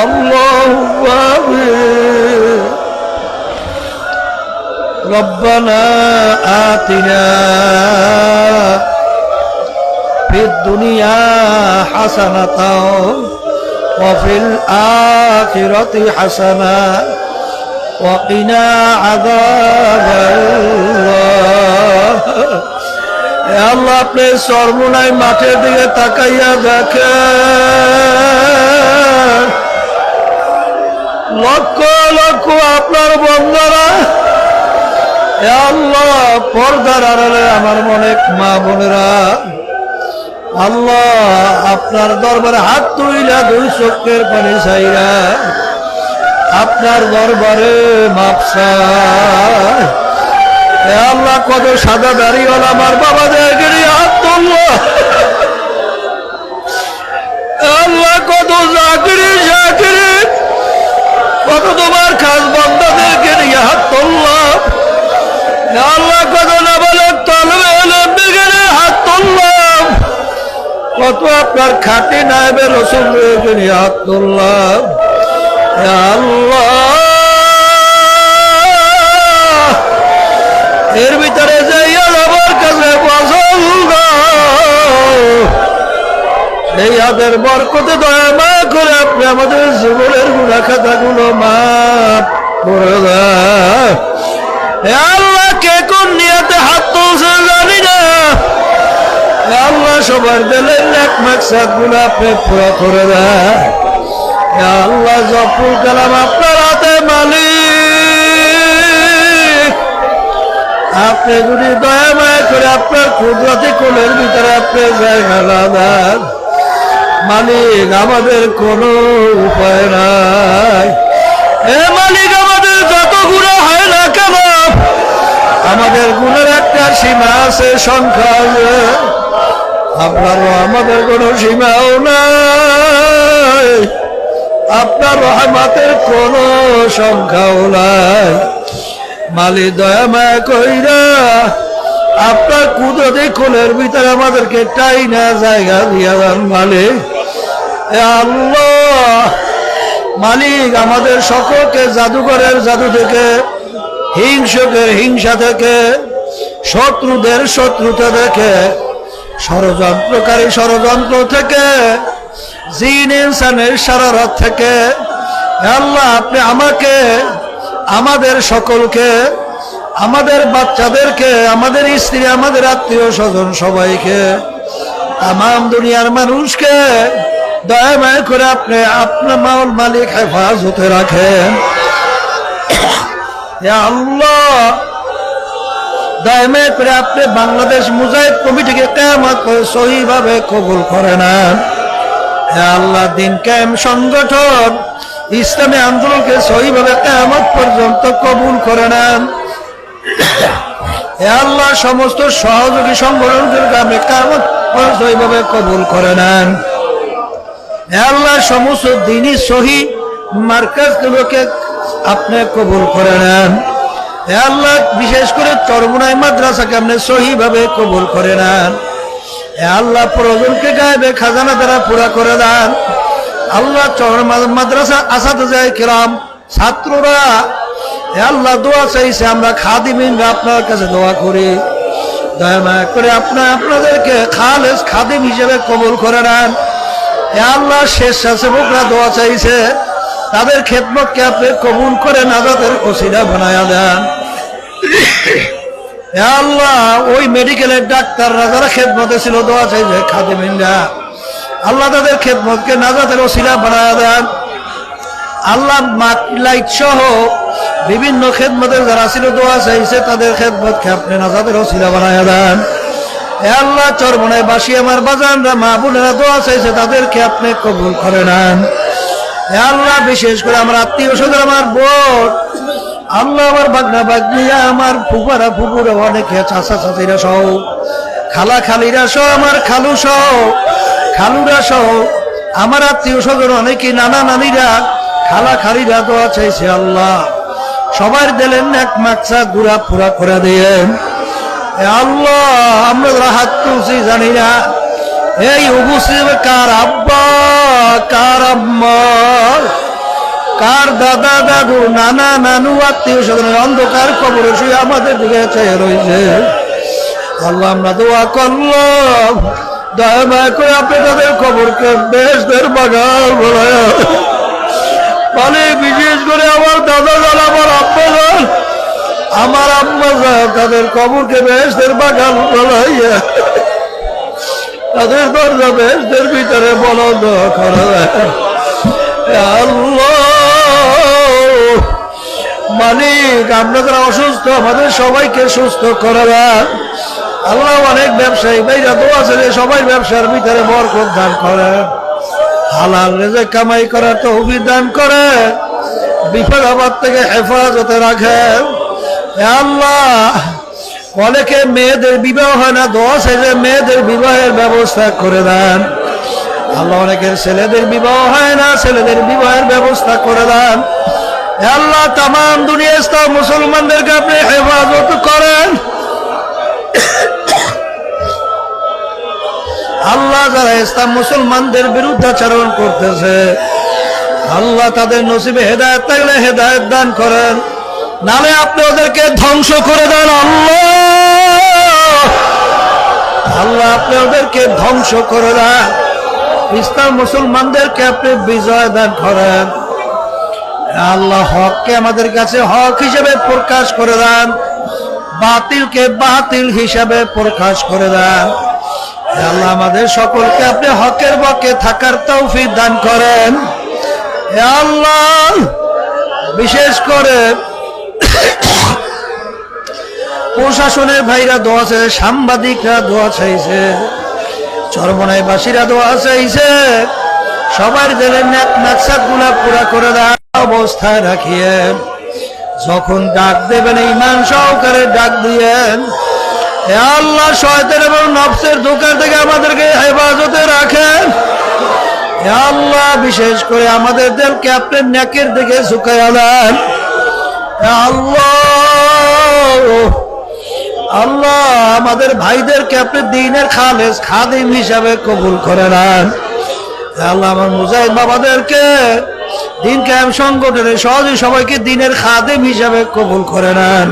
اللهم آمين. ربنا آتنا في الدنيا حسنة وفي الآخرة حسنة وقنا عذاب الله. আল্লাহ আপনি সর্বনাই মাঠের দিকে তাকাইয়া দেখেন, লক্ষ লক্ষ আপনার বন্ধুরা আল্লাহ পর্দার আড়ালে আমার অনেক মা বোনেরা আল্লাহ আপনার দরবারে হাত তুইলা দুই চোখের পানি চাইরা আপনার দরবারে মাপ চাই। আল্লাহ কত সাদা দাড়িওয়ালা আমার বাবাদেরকে হাত তুললো, আল্লাহ কত চাকরি চাকরি কত তোমার খাস বন্ধাদেরকে নিয়ে হাত তুললাম, আল্লাহ কত নাবালক তলবে হাত তুললাম, কত আপনার খাটি নাইবে রসুলকে নিয়ে হাত তুললাম। আল্লাহ এর ভিতরে যাইয়া আমার কাছে পছন্দ এই হাতের বরকতে দয়া মায়া করে আপনি আমাদের জীবনের গুনাহ খাতাগুলো মাফ করে দেন। আল্লাহ কে কোন নিয়তে হাত তুলছে জানি না, আল্লাহ সবার দিলের নেক মাকসাদ গুলো আপনি পুরা করে দেন। আল্লাহ জপুর কালাম আপনার হাতে মালিক, আপনি যদি দয়া মায়া করে আপনার কুদরতি কোলের ভিতরে আপনি জায়গা দেন মালিক, আমাদের কোনো উপায় নাই। এ মালিক আমাদের যত গুনাহ হয় না কেন আমাদের গুণের একটা সীমা আছে, সংখ্যা আছে, আপনারও আমাদের কোনো সীমাও নাই, আপনার রহমতের কোনো সংখ্যাও নাই। মালিক দয়া মায়া কইরা আপনার কুদরতি কোলের ভিতরে আমাদেরকে টাইনা জায়গা দিয়া দেন মালিক। আল্লাহ মালিক আমাদের সকলকে জাদুঘরের জাদু থেকে, হিংসকের হিংসা থেকে, শত্রুদের শত্রুতা থেকে, ষড়যন্ত্রকারী ষড়যন্ত্র থেকে, জিন ইনসানের শারারত থেকে আল্লাহ আপনি আমাকে, আমাদের সকলকে, আমাদের বাচ্চাদেরকে, আমাদের স্ত্রী, আমাদের আত্মীয় স্বজন সবাইকে, তামাম দুনিয়ার মানুষকে দয়া মায়া করে আপনি আপনার মাওল মালিক হেফাজতে রাখেন। আল্লাহ দয়া মায়া করে আপনি বাংলাদেশ মুজাহিদ কমিটিকে কিয়ামত করে সহিভাবে কবুল করে নেন। আল্লাহ দিন কায়েম সংগঠন ইসলামী আন্দোলনকে সহিভাবে কিয়ামত পর্যন্ত কবুল করে নেন। আল্লাহ সমস্ত সহযোগী সংগঠনকে আপনি কিয়ামত পর্যন্ত সহিভাবে কবুল করে নেন। আল্লাহ সমস্ত দিনই সহি মার্কাজগুলোকে আপনি কবুল করে নেন। আল্লাহ বিশেষ করে চরমুনাই মাদ্রাসাকে আপনি সহিভাবে কবুল করে নেন। আল্লাহ প্রয়োজনকে গায়েবে খাজানা দ্বারা পুরা করে দেন। আল্লাহ মাদ্রাসা আসাদে কিরাম ছাত্ররা আল্লাহ দোয়া চাইছে, আমরা খাদিমিনরা আপনার কাছে দোয়া করি, দয়া মায়া করে আপনাদেরকে খালেস খাদিম হিসেবে কবুল করে নেন। আল্লাহ স্বেচ্ছাসেবকরা দোয়া চাইছে, তাদের খেদমতকে আপনি কবুল করে নাজাতের ওসিলা বানায়া দেন। আল্লাহ ওই মেডিকেলের ডাক্তাররা যারা খেদমতে ছিল দোয়া চাইছে খাদিমিনরা, আল্লাহ তাদের খেদমতকে নাজাতের ওসিলা বানায়া দেন। আল্লাহ লাইট সহ বিভিন্ন খেদমতের যারা ছিল দোয়া চাইছে তাদের খেদমতকে আপনি নাজাতের ওসিলা বানায়া দেন। আল্লাহ চরমনায় বাসী আমার বাজানরা মা বোনেরা দোয়া চাইছে, তাদেরকে আপনি কবুল করে নেন। আল্লাহ বিশেষ করে আমার আত্মীয় স্বজন, আমার বোন, আল্লাহ আমার বাগনা বাগনিয়া, আমার ফুফারা ফুপুরা, অনেকে চাচা চাচিরা সহ, খালা খালিরা সহ, আমার খালু সহ, খালুরা সহ, আমার আত্মীয় স্বজন অনেকে, নানা নানিরা, খালা খালিরা দোয়া চাইছে। আল্লাহ সবার দিলেন এক মাকসাদ গুড়া পুরা করে দেন। আল্লাহ আমরা হাত তুলছি জানি না এই উপস্থিত কার আব্বা কার আম্মা আর দাদা দাদু নানা নানু আত্মীয় স্বজনের অন্ধকার কবরে শুয়ে আমাদের দিকে চেয়ে রয়েছে। আল্লাহ আমরা দোয়া করলাম দয়া মায়া করে আপনি তাদের কবরকে বেহেশতের বাগান বলায়, মানে বিশেষ করে আমার দাদা জান, আমার আব্বা জান, আমার আম্মা জান, তাদের কবরকে বেহেশতের বাগান বলাইয়া তাদের দরজা বেহেশতের ভিতরে বলদ করা যায়। আল্লাহ মালিক, আমরা যারা অসুস্থ আমাদের সবাইকে সুস্থ করা যায়। আল্লাহ অনেক ব্যবসায়ী ভাইরা তো আছে যে সবাই ব্যবসার ভিতরে বরকত দান করে, হালাল রিজিক কামাই করার তৌফিক দান করে, বিপদ আপদ থেকে হেফাজতে রাখে। আল্লাহ অনেকে মেয়েদের বিবাহ হয় না, দোয়া আছে যে মেয়েদের বিবাহের ব্যবস্থা করে দেন। আল্লাহ অনেকের ছেলেদের বিবাহ হয় না, ছেলেদের বিবাহের ব্যবস্থা করে দেন। আল্লাহ তামাম দুনিয়া ইসলাম মুসলমানদেরকে আপনি হেফাজত করেন। আল্লাহ যারা ইসলাম মুসলমানদের বিরুদ্ধাচরণ করতেছে, আল্লাহ তাদের নসিবে হেদায়েত থাকলে হেদায়েত দান করেন, নালে আপনি ওদেরকে ধ্বংস করে দেন। আল্লাহ আপনি ওদেরকে ধ্বংস করে দেন, ইসলাম মুসলমানদেরকে আপনি বিজয় দান করেন। আল্লাহ হককে আমাদের কাছে হক হিসেবে প্রকাশ করে দেন, বাতিলকে বাতিল হিসেবে প্রকাশ করে দেন। আল্লাহ আমাদের সকলকে আপনি হকের পক্ষে থাকার তৌফিক দান করেন। আল্লাহ বিশেষ করে প্রশাসনের ভাইরা দোয়া চাইছে, সাংবাদিকরা দোয়া চাইছে, চরমনাইবাসীরা দোয়া চাইছে, সবার জেলের নাকসাদ গুলা পুরা করে দেওয়ার অবস্থায় রাখিয়েন। যখন ডাক দেবেন ঈমান সহকারে ডাক দিয়েন। আল্লাহ শয়তান এবং নফসের ধোঁকা থেকে আমাদেরকে হেফাজতে রাখেন। আল্লাহ বিশেষ করে আমাদের দিলকে আপনি নেকের দিকে ঝুঁকাইয়া দেন। আল্লাহ আমাদের ভাইদেরকে আপনি দ্বীনের খালেস খাদিম হিসাবে কবুল করে নেন। আল্লাহ আমার মুজাহিদ বাবাদেরকে দ্বীন কায়েম সংগঠনের সহজে সবাইকে দ্বীনের খাদিম হিসাবে কবুল করে নেন।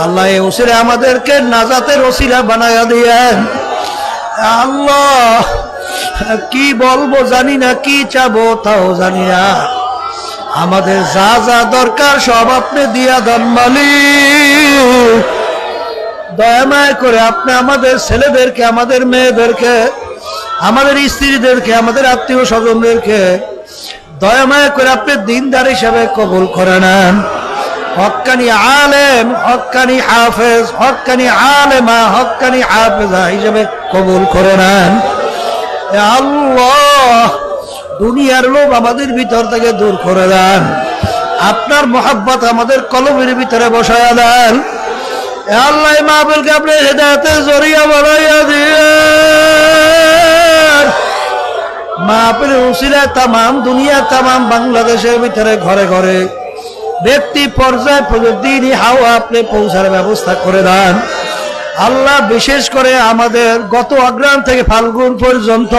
আল্লাহ এই ওসিলা আমাদেরকে নাজাতের ওসিলা বানায়া দিয়েন। আল্লাহ কি বলবো জানি না, কি চাবো তাও জানি না, আমাদের যা যা দরকার সব আপনি দিয়া দেন মালিক। দয়া মায়া করে আপনি আমাদের ছেলেদেরকে, আমাদের মেয়েদেরকে, আমাদের স্ত্রীদেরকে, আমাদের আত্মীয় স্বজনদেরকে দয়া মায়া করে আপনি দিনদার হিসাবে কবুল করে নেন। হক্কানি আলেম, হক্কানি হাফেজ, হক্কানি আলেমা, হক্কানি হাফেজা হিসেবে কবুল করে নেন। আল্লাহ দুনিয়ার লোভ আমাদের ভিতর থেকে দূর করে দেন, আপনার মোহাব্বত আমাদের কলবের ভিতরে বসায়া দেন। আল্লাহ মাহফিলকে আপনি হেদায়েতের জরিয়া বানাইয়া দিয়েন। মাহফিলের উসিলায় তামাম দুনিয়া, তামাম বাংলাদেশের ভিতরে ঘরে ঘরে ব্যক্তি পর্যায়ে প্রতিদিনই হাওয়া আপনি পৌঁছার ব্যবস্থা করে দেন। আল্লাহ বিশেষ করে আমাদের গত অগ্রহায়ণ থেকে ফাল্গুন পর্যন্ত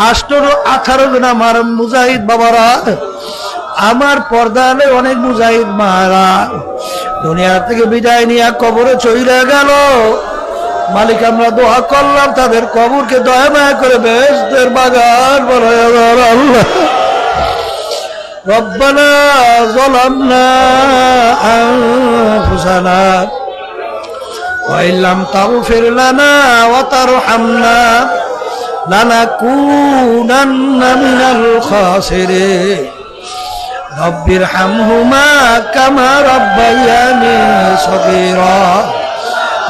18 জন আমার মুজাহিদ বাবারা, আমার পর্দালে অনেক মুজাহিদ মারা দুনিয়া থেকে বিদায় নিয়ে কবরে চলে গেল। মালিক আমরা দোয়া করলাম তাদের কবরকে দয়া মায়া করে বেহেশতের বাগান বানায়া দাও। আল্লাহ রব্বানা যালামনা আনফুসানা ওয়া ইল্লাম তাগফির লানা ওয়া তারহামনা লানাকুনান্না মিনাল খাসিরিন। রব্বিরহামহুমা কামা রাব্বায়ানি সগীরা।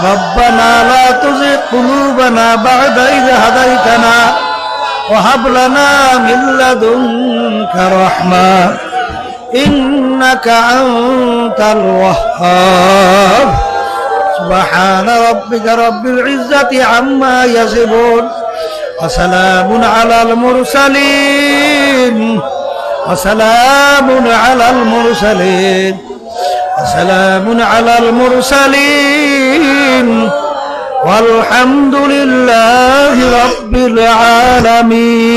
রব্বানা লা তুযিগ কুলুবানা বা'দা ইয হাদাইতানা ওয়া হাব লানা মিন লাদুনকা রাহমা ইন্নাকা আনতাল ওয়াহ্হাব। সুবহানা রাব্বিকা রাব্বিল ইজ্জাতি আম্মা ইয়াসিফুন ওয়া সালামুন আলাল মুরসালিন وسلام على المرسلين وسلام على المرسلين والحمد لله رب العالمين.